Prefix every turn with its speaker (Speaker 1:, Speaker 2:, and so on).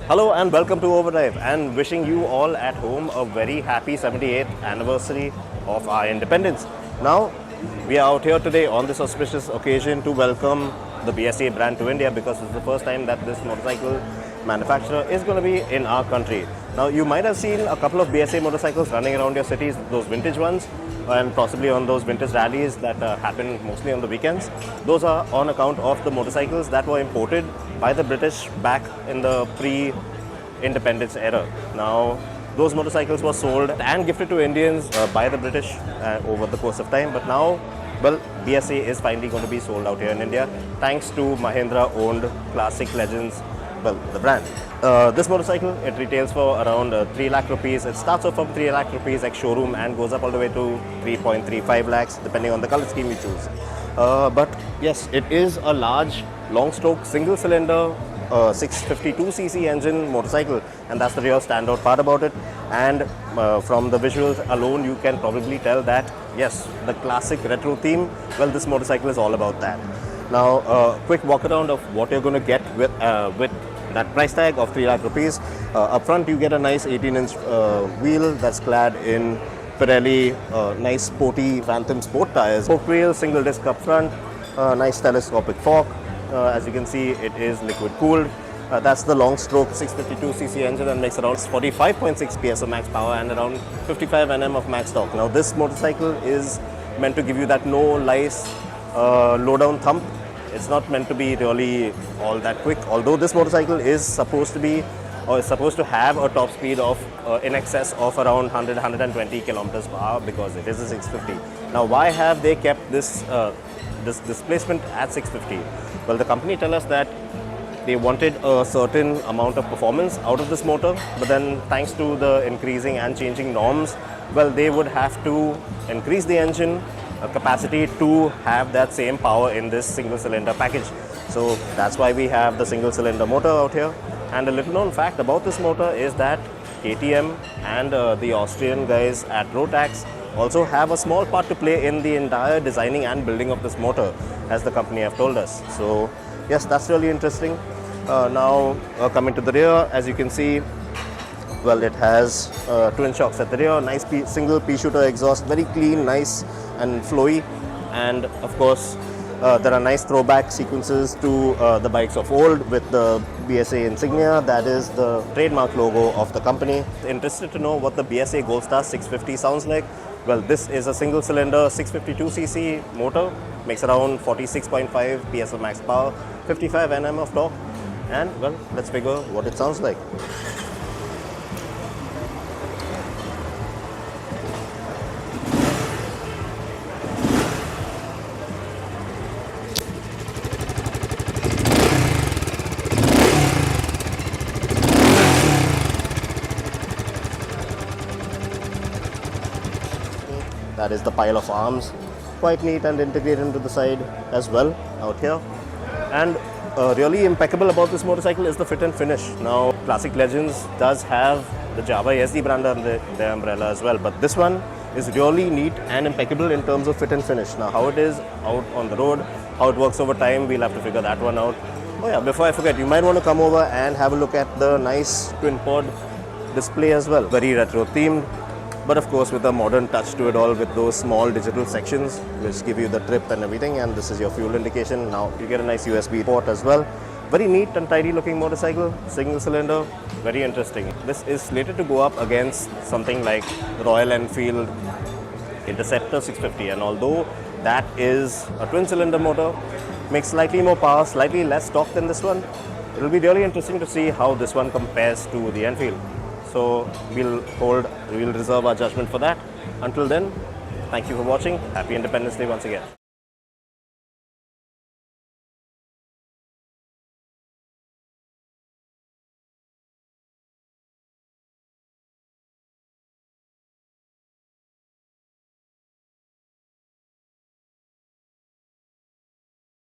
Speaker 1: Hello and welcome to Overdrive, and wishing you all at home a very happy 78th anniversary of our independence. Now, we are out here today on this auspicious occasion to welcome the BSA brand to India, because it's the first time that this motorcycle manufacturer is going to be in our country. Now, you might have seen a couple of BSA motorcycles running around your cities, those vintage ones, and possibly on those vintage rallies that happen mostly on the weekends. Those are on account of the motorcycles that were imported by the British back in the pre-independence era. Now, those motorcycles were sold and gifted to Indians by the British over the course of time, but now, well, BSA is finally going to be sold out here in India thanks to Mahindra-owned Classic Legends, well, the brand. This motorcycle, it retails for around 3 lakh rupees. It starts off from 3 lakh rupees ex-showroom and goes up all the way to 3.35 lakhs depending on the color scheme you choose. But yes, it is a large, long-stroke, single-cylinder 652cc engine motorcycle, and that's the real standout part about it. And from the visuals alone, you can probably tell that yes, the classic retro theme, well, this motorcycle is all about that. Now, quick walk around of what you're going to get with that price tag of 3 lakh rupees. Up front, you get a nice 18-inch wheel that's clad in Pirelli nice sporty Phantom Sport tires. Spoke wheel, single disc up front, nice telescopic fork. As you can see, it is liquid cooled. That's the long stroke 652cc engine and makes around 45.6 PS of max power and around 55 Nm of max torque. Now, this motorcycle is meant to give you that no lice, low down thump. It's not meant to be really all that quick, although this motorcycle is supposed to be or is supposed to have a top speed of in excess of around 100-120 kilometers per hour, because it is a 650. Now, why have they kept this this displacement at 650? Well, the company tell us that they wanted a certain amount of performance out of this motor, but then thanks to the increasing and changing norms, well, they would have to increase the engine capacity to have that same power in this single cylinder package. So that's why we have the single cylinder motor out here. And a little known fact about this motor is that KTM and the Austrian guys at Rotax also have a small part to play in the entire designing and building of this motor, as the company have told us. So yes, that's really interesting. Now coming to the rear, as you can see, well, it has twin shocks at the rear, nice single pea-shooter exhaust, very clean, nice and flowy. And of course, there are nice throwback sequences to the bikes of old with the BSA insignia. That is the trademark logo of the company. Interested to know what the BSA Gold Star 650 sounds like? Well, this is a single cylinder 652cc motor, makes around 46.5 PS of max power, 55 Nm of torque, and well, let's figure what it sounds like. That is the pile of arms, quite neat and integrated into the side as well out here. And really impeccable about this motorcycle is the fit and finish. Now, Classic Legends does have the Java SD brand under their umbrella as well, but this one is really neat and impeccable in terms of fit and finish. Now, how it is out on the road, how it works over time, we'll have to figure that one out. Oh yeah, before I forget, you might want to come over and have a look at the nice twin pod display as well. Very retro themed, but of course with a modern touch to it all, with those small digital sections which give you the trip and everything. And this is your fuel indication. Now you get a nice USB port as well. Very neat and tidy looking motorcycle, single cylinder, very interesting. This is slated to go up against something like Royal Enfield Interceptor 650, and although that is a twin cylinder motor, makes slightly more power, slightly less torque than this one. It will be really interesting to see how this one compares to the Enfield. So we'll reserve our judgment for that. Until then, thank you for watching. Happy Independence Day once again.